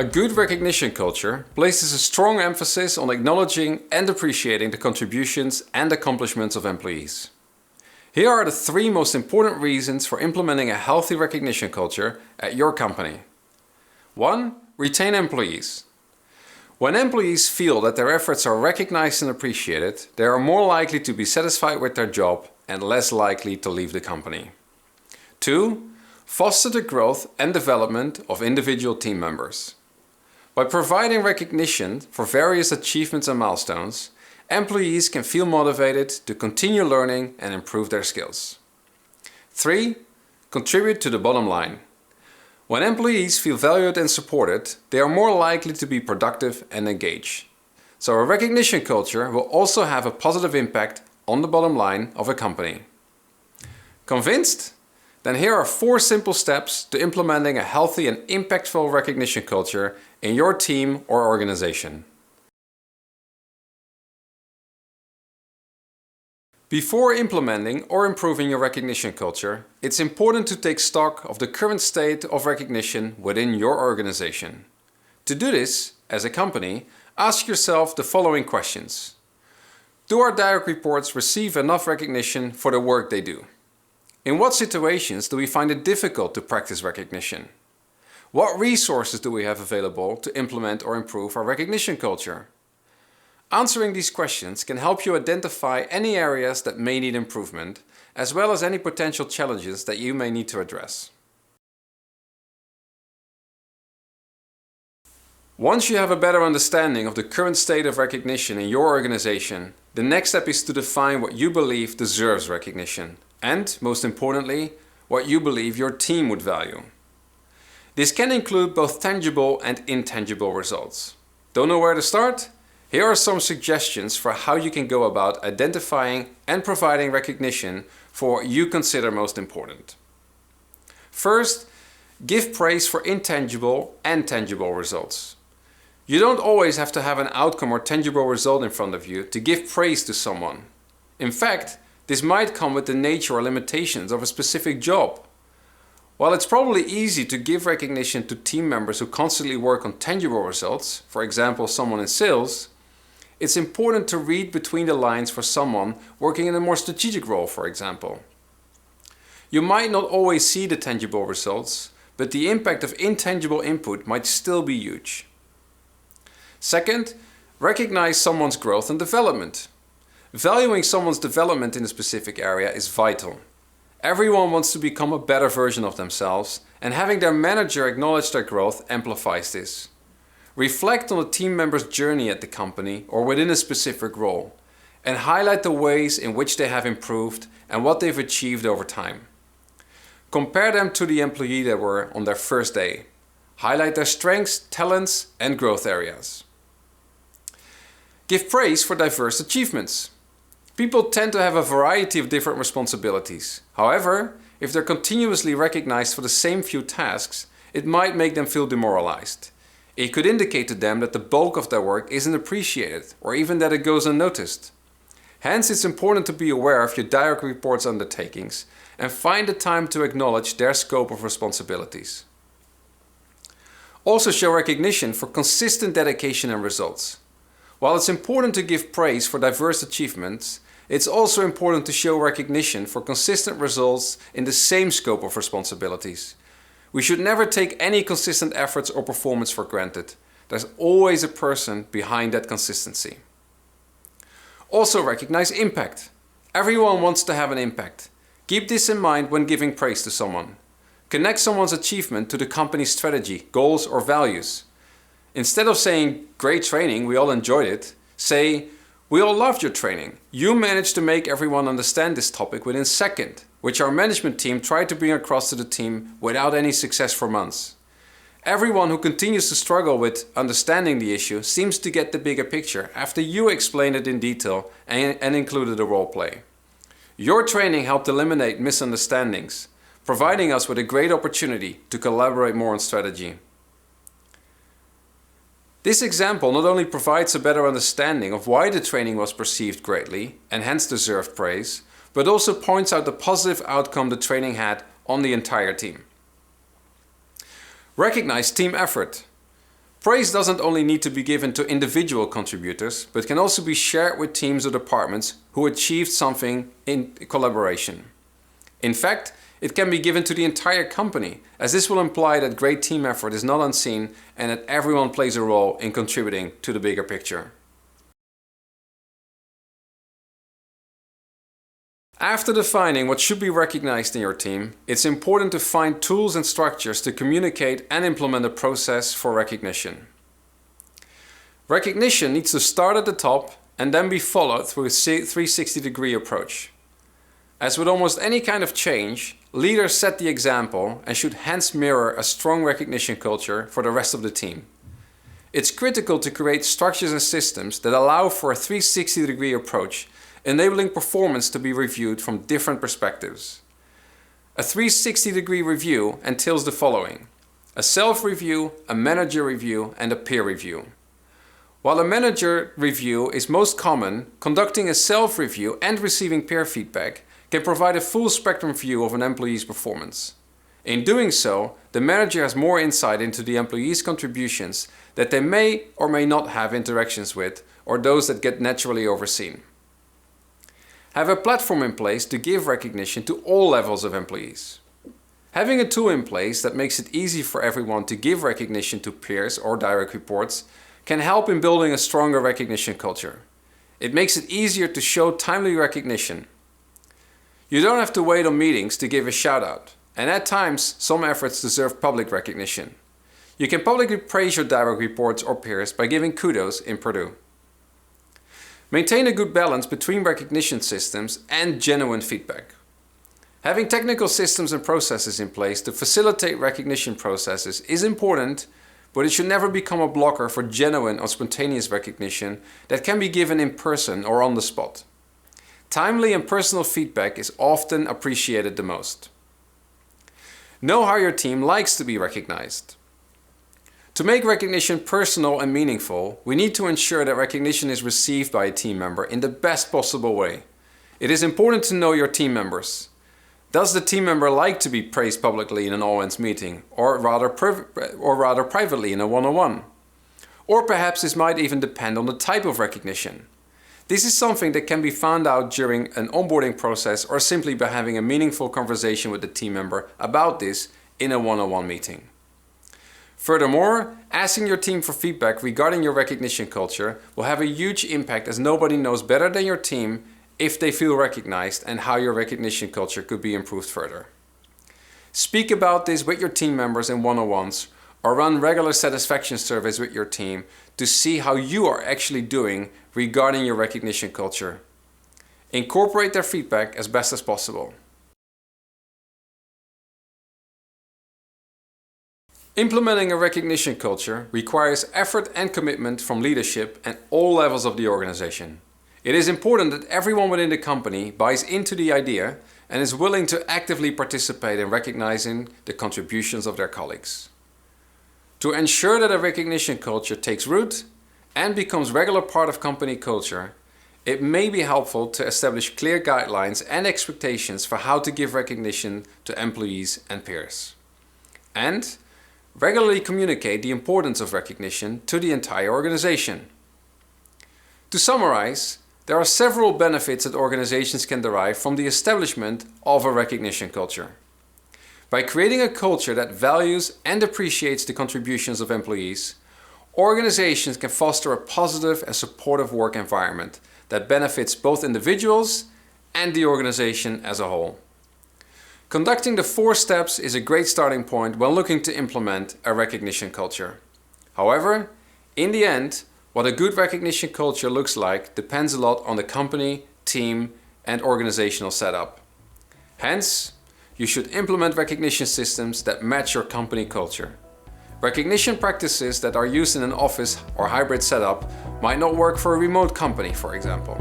A good recognition culture places a strong emphasis on acknowledging and appreciating the contributions and accomplishments of employees. Here are the 3 most important reasons for implementing a healthy recognition culture at your company. 1. Retain employees. When employees feel that their efforts are recognized and appreciated, they are more likely to be satisfied with their job and less likely to leave the company. 2. Foster the growth and development of individual team members. By providing recognition for various achievements and milestones, employees can feel motivated to continue learning and improve their skills. 3. Contribute to the bottom line. When employees feel valued and supported, they are more likely to be productive and engaged. So a recognition culture will also have a positive impact on the bottom line of a company. Convinced? Then here are 4 simple steps to implementing a healthy and impactful recognition culture in your team or organization. Before implementing or improving your recognition culture, it's important to take stock of the current state of recognition within your organization. To do this, as a company, ask yourself the following questions. Do our direct reports receive enough recognition for the work they do? In what situations do we find it difficult to practice recognition? What resources do we have available to implement or improve our recognition culture? Answering these questions can help you identify any areas that may need improvement, as well as any potential challenges that you may need to address. Once you have a better understanding of the current state of recognition in your organization, the next step is to define what you believe deserves recognition, and, most importantly, what you believe your team would value. This can include both tangible and intangible results. Don't know where to start? Here are some suggestions for how you can go about identifying and providing recognition for what you consider most important. First, give praise for intangible and tangible results. You don't always have to have an outcome or tangible result in front of you to give praise to someone. In fact, this might come with the nature or limitations of a specific job. While it's probably easy to give recognition to team members who constantly work on tangible results, for example someone in sales, it's important to read between the lines for someone working in a more strategic role, for example. You might not always see the tangible results, but the impact of intangible input might still be huge. Second, recognize someone's growth and development. Valuing someone's development in a specific area is vital. Everyone wants to become a better version of themselves, and having their manager acknowledge their growth amplifies this. Reflect on a team member's journey at the company or within a specific role, and highlight the ways in which they have improved and what they've achieved over time. Compare them to the employee they were on their first day. Highlight their strengths, talents, and growth areas. Give praise for diverse achievements. People tend to have a variety of different responsibilities. However, if they're continuously recognized for the same few tasks, it might make them feel demoralized. It could indicate to them that the bulk of their work isn't appreciated, or even that it goes unnoticed. Hence, it's important to be aware of your direct reports' undertakings and find the time to acknowledge their scope of responsibilities. Also show recognition for consistent dedication and results. While it's important to give praise for diverse achievements, it's also important to show recognition for consistent results in the same scope of responsibilities. We should never take any consistent efforts or performance for granted. There's always a person behind that consistency. Also recognize impact. Everyone wants to have an impact. Keep this in mind when giving praise to someone. Connect someone's achievement to the company's strategy, goals, or values. Instead of saying, "Great training, we all enjoyed it," say, "We all loved your training. You managed to make everyone understand this topic within a second, which our management team tried to bring across to the team without any success for months." Everyone who continues to struggle with understanding the issue seems to get the bigger picture after you explained it in detail and included a role play. Your training helped eliminate misunderstandings, providing us with a great opportunity to collaborate more on strategy. This example not only provides a better understanding of why the training was perceived greatly and hence deserved praise, but also points out the positive outcome the training had on the entire team. Recognize team effort. Praise doesn't only need to be given to individual contributors, but can also be shared with teams or departments who achieved something in collaboration. In fact, it can be given to the entire company, as this will imply that great team effort is not unseen and that everyone plays a role in contributing to the bigger picture. After defining what should be recognized in your team, it's important to find tools and structures to communicate and implement a process for recognition. Recognition needs to start at the top and then be followed through a 360-degree approach. As with almost any kind of change, leaders set the example and should hence mirror a strong recognition culture for the rest of the team. It's critical to create structures and systems that allow for a 360-degree approach, enabling performance to be reviewed from different perspectives. A 360-degree review entails the following: a self-review, a manager review, and a peer review. While a manager review is most common, conducting a self-review and receiving peer feedback can provide a full spectrum view of an employee's performance. In doing so, the manager has more insight into the employee's contributions that they may or may not have interactions with, or those that get naturally overseen. Have a platform in place to give recognition to all levels of employees. Having a tool in place that makes it easy for everyone to give recognition to peers or direct reports can help in building a stronger recognition culture. It makes it easier to show timely recognition. You don't have to wait on meetings to give a shout out, and at times some efforts deserve public recognition. You can publicly praise your direct reports or peers by giving kudos in Perdoo. Maintain a good balance between recognition systems and genuine feedback. Having technical systems and processes in place to facilitate recognition processes is important, but it should never become a blocker for genuine or spontaneous recognition that can be given in person or on the spot. Timely and personal feedback is often appreciated the most. Know how your team likes to be recognized. To make recognition personal and meaningful, we need to ensure that recognition is received by a team member in the best possible way. It is important to know your team members. Does the team member like to be praised publicly in an all-hands meeting, or rather privately in a one-on-one? Or perhaps this might even depend on the type of recognition. This is something that can be found out during an onboarding process or simply by having a meaningful conversation with the team member about this in a one-on-one meeting. Furthermore, asking your team for feedback regarding your recognition culture will have a huge impact, as nobody knows better than your team if they feel recognized and how your recognition culture could be improved further. Speak about this with your team members in one-on-ones, or run regular satisfaction surveys with your team to see how you are actually doing regarding your recognition culture. Incorporate their feedback as best as possible. Implementing a recognition culture requires effort and commitment from leadership and all levels of the organization. It is important that everyone within the company buys into the idea and is willing to actively participate in recognizing the contributions of their colleagues. To ensure that a recognition culture takes root and becomes a regular part of company culture, it may be helpful to establish clear guidelines and expectations for how to give recognition to employees and peers. And regularly communicate the importance of recognition to the entire organization. To summarize, there are several benefits that organizations can derive from the establishment of a recognition culture. By creating a culture that values and appreciates the contributions of employees, organizations can foster a positive and supportive work environment that benefits both individuals and the organization as a whole. Conducting the 4 steps is a great starting point when looking to implement a recognition culture. However, in the end, what a good recognition culture looks like depends a lot on the company, team, and organizational setup. Hence, you should implement recognition systems that match your company culture. Recognition practices that are used in an office or hybrid setup might not work for a remote company, for example.